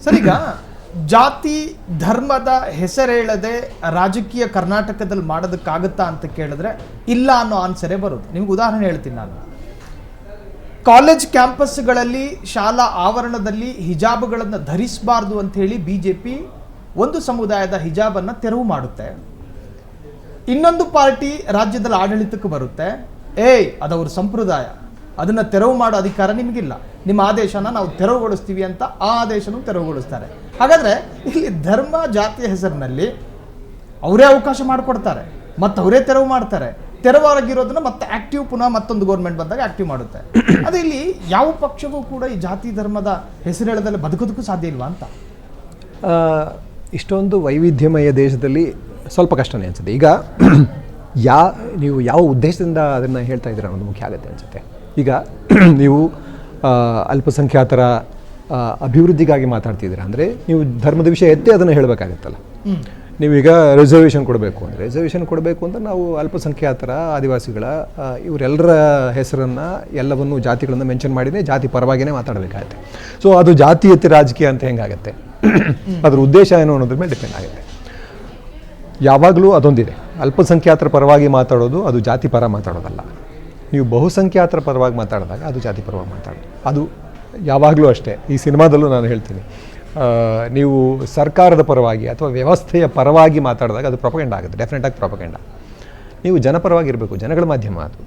Sir, ಈಗ ಜಾತಿ ಧರ್ಮದ ಹೆಸರೇಳದೆ ರಾಜಕೀಯ ಕರ್ನಾಟಕದಲ್ಲಿ ಮಾಡೋದಕ್ಕಾಗುತ್ತಾ ಅಂತ ಕೇಳಿದ್ರೆ ಇಲ್ಲ ಅನ್ನೋ ಆನ್ಸರೇ ಬರೋದು. ನಿಮ್ಗೆ ಉದಾಹರಣೆ ಹೇಳ್ತೀನಿ ನಾನು. ಕಾಲೇಜ್ ಕ್ಯಾಂಪಸ್ಗಳಲ್ಲಿ ಶಾಲಾ ಆವರಣದಲ್ಲಿ ಹಿಜಾಬ್ಗಳನ್ನು ಧರಿಸಬಾರ್ದು ಅಂತ ಹೇಳಿ ಬಿಜೆಪಿ ಒಂದು ಸಮುದಾಯದ ಹಿಜಾಬನ್ನು ತೆರವು ಮಾಡುತ್ತೆ. ಇನ್ನೊಂದು ಪಾರ್ಟಿ ರಾಜ್ಯದಲ್ಲಿ ಆಡಳಿತಕ್ಕೆ ಬರುತ್ತೆ, ಅದವ್ರ ಸಂಪ್ರದಾಯ, ಅದನ್ನು ತೆರವು ಮಾಡೋ ಅಧಿಕಾರ ನಿಮಗಿಲ್ಲ, ನಿಮ್ಮ ಆದೇಶನ ನಾವು ತೆರವುಗೊಳಿಸ್ತೀವಿ ಅಂತ ಆ ಆದೇಶನೂ ತೆರವುಗೊಳಿಸ್ತಾರೆ. ಹಾಗಾದರೆ ಇಲ್ಲಿ ಧರ್ಮ ಜಾತಿಯ ಹೆಸರಿನಲ್ಲಿ ಅವರೇ ಅವಕಾಶ ಮಾಡಿಕೊಡ್ತಾರೆ ಮತ್ತು ಅವರೇ ತೆರವು ಮಾಡ್ತಾರೆ. ತೆರವಾಗಿರೋದನ್ನ ಮತ್ತೆ ಆಕ್ಟಿವ್ ಪುನಃ ಮತ್ತೊಂದು ಗೌರ್ಮೆಂಟ್ ಬಂದಾಗ ಆಕ್ಟಿವ್ ಮಾಡುತ್ತೆ. ಅದು ಇಲ್ಲಿ ಯಾವ ಪಕ್ಷವೂ ಕೂಡ ಈ ಜಾತಿ ಧರ್ಮದ ಹೆಸರೇಳದಲ್ಲಿ ಬದುಕೋದಕ್ಕೂ ಸಾಧ್ಯ ಇಲ್ವಾ ಅಂತ. ಇಷ್ಟೊಂದು ವೈವಿಧ್ಯಮಯ ದೇಶದಲ್ಲಿ ಸ್ವಲ್ಪ ಕಷ್ಟನೇ ಅನಿಸುತ್ತೆ. ಈಗ ನೀವು ಯಾವ ಉದ್ದೇಶದಿಂದ ಅದನ್ನು ಹೇಳ್ತಾ ಇದ್ದೀರ ಅನ್ನೋದು ಮುಖ್ಯ ಆಗುತ್ತೆ ಅನಿಸುತ್ತೆ. ಈಗ ನೀವು ಅಲ್ಪಸಂಖ್ಯಾತರ ಅಭಿವೃದ್ಧಿಗಾಗಿ ಮಾತಾಡ್ತಿದ್ದೀರಾ ಅಂದರೆ ನೀವು ಧರ್ಮದ ವಿಷಯ ಎತ್ತಿ ಅದನ್ನು ಹೇಳಬೇಕಾಗತ್ತಲ್ಲ. ನೀವೀಗ ರಿಸರ್ವೇಷನ್ ಕೊಡಬೇಕು ಅಂದರೆ ಅಂತ ನಾವು ಅಲ್ಪಸಂಖ್ಯಾತರ, ಆದಿವಾಸಿಗಳ ಇವರೆಲ್ಲರ ಹೆಸರನ್ನು ಎಲ್ಲವನ್ನು ಜಾತಿಗಳನ್ನು ಮೆನ್ಷನ್ ಮಾಡಿನೇ ಜಾತಿ ಪರವಾಗಿಯೇ ಮಾತಾಡಬೇಕಾಗತ್ತೆ. ಸೊ ಅದು ಜಾತೀಯತೆ ರಾಜಕೀಯ ಅಂತ ಹೆಂಗಾಗತ್ತೆ, ಅದ್ರ ಉದ್ದೇಶ ಏನು ಅನ್ನೋದ್ರ ಮೇಲೆ ಡಿಪೆಂಡ್ ಆಗುತ್ತೆ. ಯಾವಾಗಲೂ ಅದೊಂದಿದೆ, ಅಲ್ಪಸಂಖ್ಯಾತರ ಪರವಾಗಿ ಮಾತಾಡೋದು ಅದು ಜಾತಿ ಪರ ಮಾತಾಡೋದಲ್ಲ. ನೀವು ಬಹುಸಂಖ್ಯಾತರ ಪರವಾಗಿ ಮಾತಾಡಿದಾಗ ಅದು ಜಾತಿ ಪರವಾಗಿ ಮಾತಾಡೋದು. ಅದು ಯಾವಾಗಲೂ ಅಷ್ಟೇ. ಈ ಸಿನಿಮಾದಲ್ಲೂ ನಾನು ಹೇಳ್ತೀನಿ, ನೀವು ಸರ್ಕಾರದ ಪರವಾಗಿ ಅಥವಾ ವ್ಯವಸ್ಥೆಯ ಪರವಾಗಿ ಮಾತಾಡಿದಾಗ ಅದು ಪ್ರೊಪಗಂಡ ಆಗುತ್ತೆ, ಡೆಫಿನೆಟಾಗಿ ಪ್ರೊಪಗಂಡ. ನೀವು ಜನಪರವಾಗಿರಬೇಕು, ಜನಗಳ ಮಾಧ್ಯಮ ಅದು.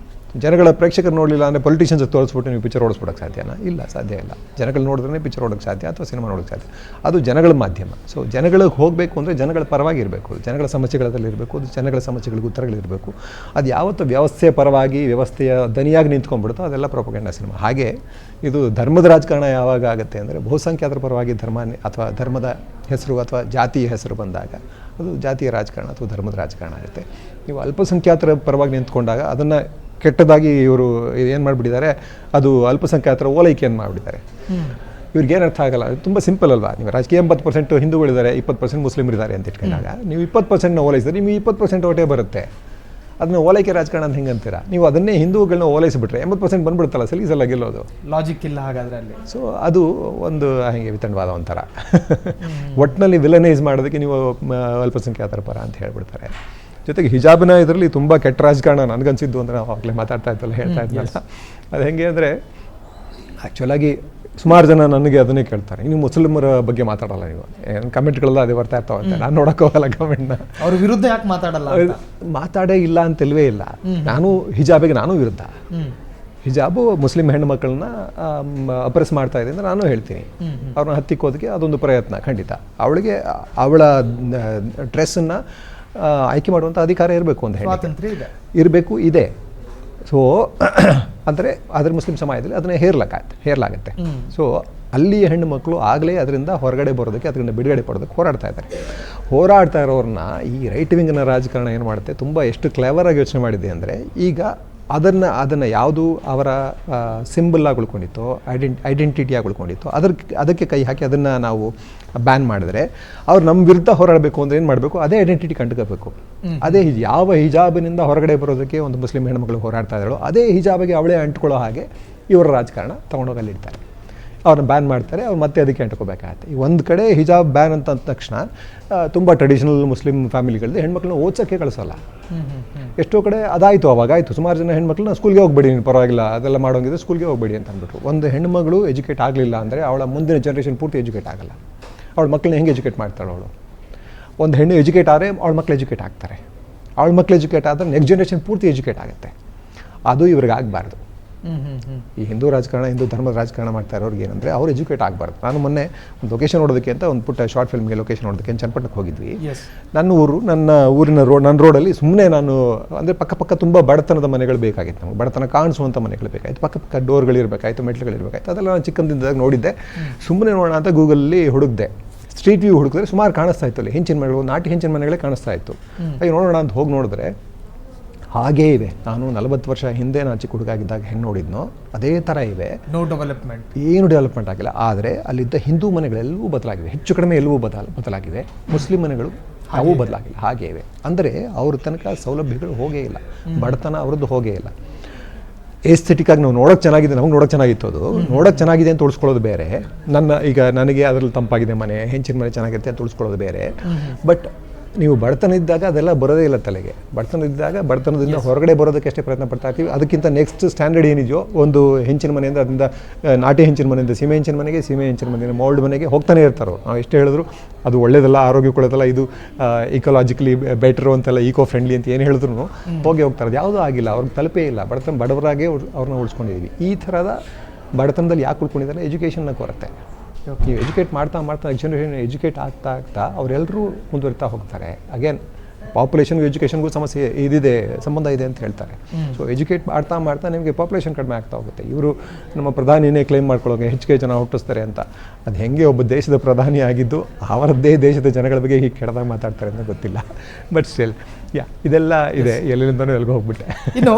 ಜನಗಳ ಪ್ರೇಕ್ಷಕರು ನೋಡಲಿಲ್ಲ ಅಂದರೆ ಪೊಲಿಟಿಷಿಯನ್ಸ್ ತೋರಿಸ್ಬಿಟ್ಟು ನೀವು ಪಿಕ್ಚರ್ ಓಡಿಸ್ಬಿಡೋಕ್ಕೆ ಸಾಧ್ಯನಾ? ಇಲ್ಲ, ಸಾಧ್ಯ ಇಲ್ಲ. ಜನಗಳು ನೋಡಿದ್ರೆ ಪಿಕ್ಚರ್ ಓಡೋಕ್ಕೆ ಸಾಧ್ಯ ಅಥವಾ ಸಿನಿಮಾ ನೋಡೋಕ್ಕೆ ಸಾಧ್ಯ. ಅದು ಜನಗಳ ಮಾಧ್ಯಮ. ಸೊ ಜನಗಳಿಗೆ ಹೋಗಬೇಕು ಅಂದರೆ ಜನಗಳ ಪರವಾಗಿರಬೇಕು, ಜನಗಳ ಸಮಸ್ಯೆಗಳಲ್ಲಿರಬೇಕು, ಅದು ಜನಗಳ ಸಮಸ್ಯೆಗಳಿಗೆ ಉತ್ತರಗಳಿರಬೇಕು. ಅದು ಯಾವತ್ತು ವ್ಯವಸ್ಥೆಯ ಪರವಾಗಿ, ವ್ಯವಸ್ಥೆಯ ದನಿಯಾಗಿ ನಿಂತ್ಕೊಂಡ್ಬಿಡುತ್ತೋ ಅದೆಲ್ಲ ಪ್ರೊಪಗಂಡ ಸಿನಿಮಾ. ಹಾಗೆ ಇದು ಧರ್ಮದ ರಾಜಕಾರಣ ಯಾವಾಗ ಆಗುತ್ತೆ ಅಂದರೆ ಬಹುಸಂಖ್ಯಾತರ ಪರವಾಗಿ ಧರ್ಮ ಅಥವಾ ಧರ್ಮದ ಹೆಸರು ಅಥವಾ ಜಾತಿಯ ಹೆಸರು ಬಂದಾಗ ಅದು ಜಾತಿಯ ರಾಜಕಾರಣ ಅಥವಾ ಧರ್ಮದ ರಾಜಕಾರಣ ಆಗುತ್ತೆ. ನೀವು ಅಲ್ಪಸಂಖ್ಯಾತರ ಪರವಾಗಿ ನಿಂತ್ಕೊಂಡಾಗ ಅದನ್ನು ಕೆಟ್ಟದಾಗಿ ಇವರು ಏನು ಮಾಡಿಬಿಟ್ಟಿದ್ದಾರೆ, ಅದು ಅಲ್ಪಸಂಖ್ಯಾತರ ಓಲೈಕೆಯನ್ನು ಮಾಡಿಬಿಟ್ಟಿದ್ದಾರೆ. ಇವ್ರಿಗೇನು ಅರ್ಥ ಆಗಲ್ಲ. ತುಂಬ ಸಿಂಪಲ್ ಅಲ್ವಾ? ನೀವು ರಾಜಕೀಯ 80% ಹಿಂದೂಗಳಿದ್ದಾರೆ, 20% ಮುಸ್ಲಿಮರಿದ್ದಾರೆ ಅಂತ ಇಟ್ಕೊಂಡಾಗ ನೀವು 20% ಓಲೈಸಿದ್ರೆ ನಿಮಗೆ 20% ಓಟೇ ಬರುತ್ತೆ. ಅದನ್ನ ಓಲೈಕೆ ರಾಜಕಾರಣ ಅಂತ ಹೆಂಗೆ ಅಂತೀರಾ? ನೀವು ಅದನ್ನೇ ಹಿಂದೂಗಳನ್ನ ಓಲೈಸಿಬಿಟ್ರೆ 80% ಬಂದ್ಬಿಡುತ್ತಲ್ಲ, ಸಲೀಸಲ್ಲ ಗೆಲ್ಲೋದು. ಲಾಜಿಕ್ ಇಲ್ಲ ಹಾಗಾದ್ರೆ ಅಲ್ಲಿ. ಸೊ ಅದು ಒಂದು ಹಾಗೆ ವಿತಂಡವಾದ ಒಂಥರ. ಒಟ್ಟಿನಲ್ಲಿ ವಿಲನೈಸ್ ಮಾಡೋದಕ್ಕೆ ನೀವು ಅಲ್ಪಸಂಖ್ಯಾತರ ಪರ ಅಂತ ಹೇಳ್ಬಿಡ್ತಾರೆ. ಜೊತೆಗೆ ಹಿಜಾಬ್ನ ಇದರಲ್ಲಿ ತುಂಬ ಕೆಟ್ಟ ರಾಜಕಾರಣ ನನಗನ್ಸಿದ್ದು ಅಂದರೆ ನಾವು ಆಗಲೇ ಮಾತಾಡ್ತಾ ಇದ್ದಲ್ಲ, ಹೇಳ್ತಾ ಇದ್ನಲ್ಲ, ಅದು ಹೆಂಗೆ ಅಂದರೆ ಆ್ಯಕ್ಚುಲಾಗಿ ಸುಮಾರು ಜನ ನನಗೆ ಅದನ್ನೇ ಕೇಳ್ತಾರೆ, ನೀವು ಮುಸ್ಲಿಮರ ಬಗ್ಗೆ ಮಾತಾಡಲ್ಲ, ನೀವು ಏನು ಕಮೆಂಟ್ಗಳೆಲ್ಲ ಅದೇ ಬರ್ತಾ ಇರ್ತಾವಂತೆ. ನಾನು ನೋಡೋಕೆ ಹೋಗಲ್ಲ ಕಮೆಂಟ್ನ. ಅವ್ರ ವಿರುದ್ಧ ಯಾಕೆ ಮಾತಾಡಲ್ಲ? ಮಾತಾಡೇ ಇಲ್ಲ ಅಂತಿಲ್ವೇ ಇಲ್ಲ. ನಾನು ಹಿಜಾಬಿಗೆ ನಾನು ವಿರುದ್ಧ. ಹಿಜಾಬು ಮುಸ್ಲಿಂ ಹೆಣ್ಣು ಮಕ್ಕಳನ್ನ ಅಪ್ರೆಸ್ ಮಾಡ್ತಾ ಇದೆ ಅಂತ ನಾನು ಹೇಳ್ತೀನಿ. ಅವ್ರನ್ನ ಹತ್ತಿಕ್ಕೋದಕ್ಕೆ ಅದೊಂದು ಪ್ರಯತ್ನ ಖಂಡಿತ. ಅವಳಿಗೆ ಅವಳ ಡ್ರೆಸ್ಸನ್ನು ಆಯ್ಕೆ ಮಾಡುವಂಥ ಅಧಿಕಾರ ಇರಬೇಕು ಅಂತ ಹೇಳಿ ಇರಬೇಕು, ಇದೆ. ಸೊ ಅಂದರೆ ಅದರ ಮುಸ್ಲಿಂ ಸಮಾಜದಲ್ಲಿ ಅದನ್ನೇ ಹೇರಲಾಗತ್ತೆ. ಸೊ ಅಲ್ಲಿಯ ಹೆಣ್ಣು ಮಕ್ಕಳು ಆಗಲೇ ಅದರಿಂದ ಹೊರಗಡೆ ಬರೋದಕ್ಕೆ, ಅದರಿಂದ ಬಿಡುಗಡೆ ಪಡೋದಕ್ಕೆ ಹೋರಾಡ್ತಾ ಇರೋರನ್ನ ಈ ರೈಟ್ ವಿಂಗ್ನ ರಾಜಕಾರಣ ಏನು ಮಾಡುತ್ತೆ, ತುಂಬ ಎಷ್ಟು ಕ್ಲೆವರಾಗಿ ಯೋಚನೆ ಮಾಡಿದೆ ಅಂದರೆ, ಈಗ ಅದನ್ನು ಯಾವುದು ಅವರ ಸಿಂಬಲ್ಲಾಗಿ ಉಳ್ಕೊಂಡಿತ್ತೋ, ಐಡೆಂಟಿಟಿಯಾಗಿ ಉಳ್ಕೊಂಡಿತ್ತೋ ಅದಕ್ಕೆ ಕೈ ಹಾಕಿ ಅದನ್ನು ನಾವು ಬ್ಯಾನ್ ಮಾಡಿದ್ರೆ, ಅವ್ರು ನಮ್ಮ ವಿರುದ್ಧ ಹೋರಾಡಬೇಕು ಅಂದರೆ ಏನು ಮಾಡಬೇಕು, ಅದೇ ಐಡೆಂಟಿಟಿ ಕಂಡುಕೋಬೇಕು. ಅದೇ ಯಾವ ಹಿಜಾಬಿನಿಂದ ಹೊರಗಡೆ ಬರೋದಕ್ಕೆ ಒಂದು ಮುಸ್ಲಿಂ ಹೆಣ್ಮಗಳು ಹೋರಾಡ್ತಾ ಇದ್ದಾಳೋ ಅದೇ ಹಿಜಾಬಿಗೆ ಅವಳೇ ಅಂಟ್ಕೊಳ್ಳೋ ಹಾಗೆ ಇವರ ರಾಜಕಾರಣ ತೊಗೊಂಡೋಗಿ ಅಲ್ಲಿಡ್ತಾರೆ. ಅವ್ರನ್ನ ಬ್ಯಾನ್ ಮಾಡ್ತಾರೆ, ಅವ್ರು ಮತ್ತೆ ಅದಕ್ಕೆ ಅಂಟ್ಕೋಬೇಕಾಗತ್ತೆ. ಈ ಒಂದು ಕಡೆ ಹಿಜಾಬ್ ಬ್ಯಾನ್ ಅಂತ ಅಂದ ತಕ್ಷಣ ತುಂಬ ಟ್ರೆಡಿಷನಲ್ ಮುಸ್ಲಿಂ ಫ್ಯಾಮಿಲಿಗಳಲ್ಲಿ ಹೆಣ್ಮಕ್ಳನ್ನ ಓದ್ಸೋಕ್ಕೆ ಕಳಿಸೋಲ್ಲ. ಎಷ್ಟೋ ಕಡೆ ಅದಾಯಿತು, ಅವಾಗಾಯಿತು. ಸುಮಾರು ಜನ ಹೆಣ್ಮಕ್ಳನ್ನ ಸ್ಕೂಲ್ಗೆ ಹೋಗ್ಬೇಡಿ, ನೀನು ಪರವಾಗಿಲ್ಲ, ಅದೆಲ್ಲ ಮಾಡೋಂಗಿದ್ರೆ ಸ್ಕೂಲ್ಗೆ ಹೋಗ್ಬೇಡಿ ಅಂತ ಅಂದ್ಬಿಟ್ರು. ಒಂದು ಹೆಣ್ಮಗಳು ಎಜುಕೇಟ್ ಆಗಲಿಲ್ಲ ಅಂದರೆ ಅವಳ ಮುಂದಿನ ಜನ್ರೇಷನ್ ಪೂರ್ತಿ ಎಜುಕೇಟ್ ಆಗಲ್ಲ. ಅವಳ ಮಕ್ಕಳನ್ನ ಹೆಂಗೆ ಎಜುಕೇಟ್ ಮಾಡ್ತಾಳೆ ಅವಳು? ಒಂದು ಹೆಣ್ಣು ಎಜುಕೇಟ್ ಆದರೆ ಅವಳ ಮಕ್ಳು ಎಜುಕೇಟ್ ಆಗ್ತಾರೆ. ಅವಳ ಮಕ್ಳು ಎಜುಕೇಟ್ ಆದರೆ ನೆಕ್ಸ್ಟ್ ಜನ್ರೇಷನ್ ಪೂರ್ತಿ ಎಜುಕೇಟ್ ಆಗುತ್ತೆ. ಅದು ಇವ್ರಿಗೆ ಆಗಬಾರ್ದು. ಈ ಹಿಂದೂ ರಾಜಕಾರಣ, ಹಿಂದೂ ಧರ್ಮದ ರಾಜಕಾರಣ ಮಾಡ್ತಾ ಇರೋರಿಗೆ ಏನಂದರೆ ಅವ್ರು ಎಜುಕೇಟ್ ಆಗಬಾರ್ದು. ನಾನು ಮೊನ್ನೆ ಒಂದು ಲೊಕೇಶನ್ ನೋಡೋದಕ್ಕೆ ಅಂತ ಒಂದು ಪುಟ್ಟ ಶಾರ್ಟ್ ಫಿಲ್ಮ್ಗೆ ಲೊಕೇಶನ್ ನೋಡೋದಕ್ಕೆ ಚನ್ನಪಟ್ಟಣಕ್ಕೆ ಹೋಗಿದ್ವಿ. ನನ್ನ ಊರಿನ ನನ್ನ ರೋಡಲ್ಲಿ ಸುಮ್ಮನೆ ನಾನು ಅಂದರೆ ಪಕ್ಕ ತುಂಬ ಬಡತನದ ಮನೆಗಳು ಬೇಕಾಗಿತ್ತು. ನಮಗೆ ಬಡತನ ಕಾಣಿಸುವಂಥ ಮನೆಗಳು ಬೇಕಾಯಿತು. ಪಕ್ಕ ಡೋರ್ಗಳಿರಬೇಕಾಯ್ತು, ಮೆಟ್ಲುಗಳಿರಬೇಕಾಯ್ತು. ಅದೆಲ್ಲ ನಾನು ಚಿಕ್ಕಂದಿದ್ದಾಗ ನೋಡಿದ್ದೆ. ಸುಮ್ಮನೆ ನೋಡೋಣ ಅಂತ ಗೂಗಲಲ್ಲಿ ಹುಡುಕಿದೆ. ಸ್ಟ್ರೀಟ್ ವ್ಯೂ ಹುಡುಕಿದ್ರೆ ಸುಮಾರು ಕಾಣಿಸ್ತಾ ಇತ್ತು. ಅಲ್ಲಿ ಹೆಂಚಿನ ಮನೆಗಳು, ನಾಟಿ ಹೆಂಚಿನ ಮನೆಗಳೇ ಕಾಣಿಸ್ತಾ ಇತ್ತು. ಅಯ್ಯೋ ನೋಡೋಣ ಅಂತ ಹೋಗಿ ನೋಡಿದ್ರೆ ಹಾಗೇ ಇವೆ. ನಾನು 40 ವರ್ಷ ಹಿಂದೆ ನಾನು ಚಿಕ್ಕ ಹುಡುಗಾಗಿದ್ದಾಗ ಹೆಣ್ಣು ನೋಡಿದ್ನೋ ಅದೇ ಥರ ಇವೆ. ಏನು ಡೆವಲಪ್ಮೆಂಟ್ ಆಗಿಲ್ಲ. ಆದರೆ ಅಲ್ಲಿದ್ದ ಹಿಂದೂ ಮನೆಗಳೆಲ್ಲವೂ ಬದಲಾಗಿವೆ, ಹೆಚ್ಚು ಕಡಿಮೆ ಎಲ್ಲವೂ ಬದಲಾಗಿವೆ. ಮುಸ್ಲಿಂ ಮನೆಗಳು ಅವು ಬದಲಾಗಿಲ್ಲ, ಹಾಗೇ ಇವೆ. ಅಂದರೆ ಅವ್ರ ತನಕ ಸೌಲಭ್ಯಗಳು ಹೋಗೇ ಇಲ್ಲ, ಬಡತನ ಅವ್ರದ್ದು ಹೋಗೇ ಇಲ್ಲ. ಏಸ್ಥೆಟಿಕ್ ಆಗಿ ನಾವು ನೋಡೋಕೆ ಚೆನ್ನಾಗಿದೆ, ನಮಗೆ ನೋಡೋಕೆ ಚೆನ್ನಾಗಿತ್ತು, ಅದು ನೋಡೋಕೆ ಚೆನ್ನಾಗಿದೆ ಅಂತ ಉಳಿಸ್ಕೊಳ್ಳೋದು ಬೇರೆ. ನನಗೆ ಅದರಲ್ಲಿ ತಂಪಾಗಿದೆ ಮನೆ, ಹೆಂಚಿನ ಮನೆ ಚೆನ್ನಾಗಿರುತ್ತೆ ಅಂತ ಉಳಿಸ್ಕೊಳ್ಳೋದು ಬೇರೆ. ಬಟ್ ನೀವು ಬಡತನ ಇದ್ದಾಗ ಅದೆಲ್ಲ ಬರೋದೇ ಇಲ್ಲ ತಲೆಗೆ. ಬಡತನ ಇದ್ದಾಗ ಬಡತನದಿಂದ ಹೊರಗಡೆ ಬರೋದಕ್ಕೆ ಅಷ್ಟೇ ಪ್ರಯತ್ನ ಪಡ್ತಾ ಇರ್ತೀವಿ. ಅದಕ್ಕಿಂತ ನೆಕ್ಸ್ಟ್ ಸ್ಟ್ಯಾಂಡರ್ಡ್ ಏನಿದೆಯೋ, ಒಂದು ಹೆಂಚಿನ ಮನೆಯಿಂದ ಅದರಿಂದ ನಾಟಿ ಹೆಂಚಿನ ಮನೆಯಿಂದ ಸೀಮೆ ಹೆಂಚಿನ ಮನೆಗೆ, ಸೀಮೆ ಹೆಂಚಿನ ಮನೆಯಿಂದ ಮೌಲ್ಡ್ ಮನೆಗೆ ಹೋಗ್ತಾನೆ ಇರ್ತಾರೋ. ನಾವು ಎಷ್ಟು ಹೇಳಿದ್ರು ಅದು ಒಳ್ಳೇದಲ್ಲ, ಆರೋಗ್ಯಕ್ಕೊಳ್ಳೋದಲ್ಲ, ಇದು ಇಕೋಲಾಜಿಕಲಿ ಬೆಟರು ಅಂತೆಲ್ಲ, ಈಕೋ ಫ್ರೆಂಡ್ಲಿ ಅಂತ ಏನು ಹೇಳಿದ್ರು ಹೋಗಿ ಹೋಗ್ತಾರೆ. ಅದು ಯಾವುದೂ ಆಗಿಲ್ಲ, ಅವ್ರಿಗೆ ತಲುಪೇ ಇಲ್ಲ. ಬಡವರಾಗೆ ಅವ್ರನ್ನ ಉಳಿಸ್ಕೊಂಡಿದ್ದೀವಿ. ಈ ಥರದ ಬಡತನದಲ್ಲಿ ಯಾಕೆ ಉಳ್ಕೊಂಡಿದ್ದಾರೆ? ಎಜುಕೇಷನ್ನ ಕೊರತೆ. ನೀವು ಎಜುಕೇಟ್ ಮಾಡ್ತಾ ಜನರೇಷನ್ ಎಜುಕೇಟ್ ಆಗ್ತಾ ಅವರೆಲ್ಲರೂ ಮುಂದುವರಿತಾ ಹೋಗ್ತಾರೆ. ಅಗೇನ್ ಪಾಪ್ಯುಲೇಷನ್ಗೂ ಎಜುಕೇಷನ್ಗೂ ಸಮಸ್ಯೆ ಇದಿದೆ, ಸಂಬಂಧ ಇದೆ ಅಂತ ಹೇಳ್ತಾರೆ. ಸೊ ಎಜುಕೇಟ್ ಮಾಡ್ತಾ ನಿಮಗೆ ಪಾಪ್ಯುಲೇಷನ್ ಕಡಿಮೆ ಆಗ್ತಾ ಹೋಗುತ್ತೆ. ಇವರು ನಮ್ಮ ಪ್ರಧಾನಿನೇ ಕ್ಲೈಮ್ ಮಾಡ್ಕೊಳ್ಳೋಕೆ ಹೆಚ್ಚಿಗೆ ಜನ ಹುಟ್ಟಿಸ್ತಾರೆ ಅಂತ. ಅದು ಹೆಂಗೆ ಒಬ್ಬ ದೇಶದ ಪ್ರಧಾನಿ ಆಗಿದ್ದು ಅವರದ್ದೇ ದೇಶದ ಜನಗಳ ಬಗ್ಗೆ ಹೀಗೆ ಕೆಡದಾಗ ಮಾತಾಡ್ತಾರೆ ಅಂತ ಗೊತ್ತಿಲ್ಲ. ಬಟ್ ಸ್ಟಿಲ್ ಇದೆಲ್ಲ ಇದೆ, ಎಲ್ಲಿಂದನೂ ಎಲ್ಲಿಗೆ ಹೋಗ್ಬಿಟ್ಟೆ. ಇನ್ನು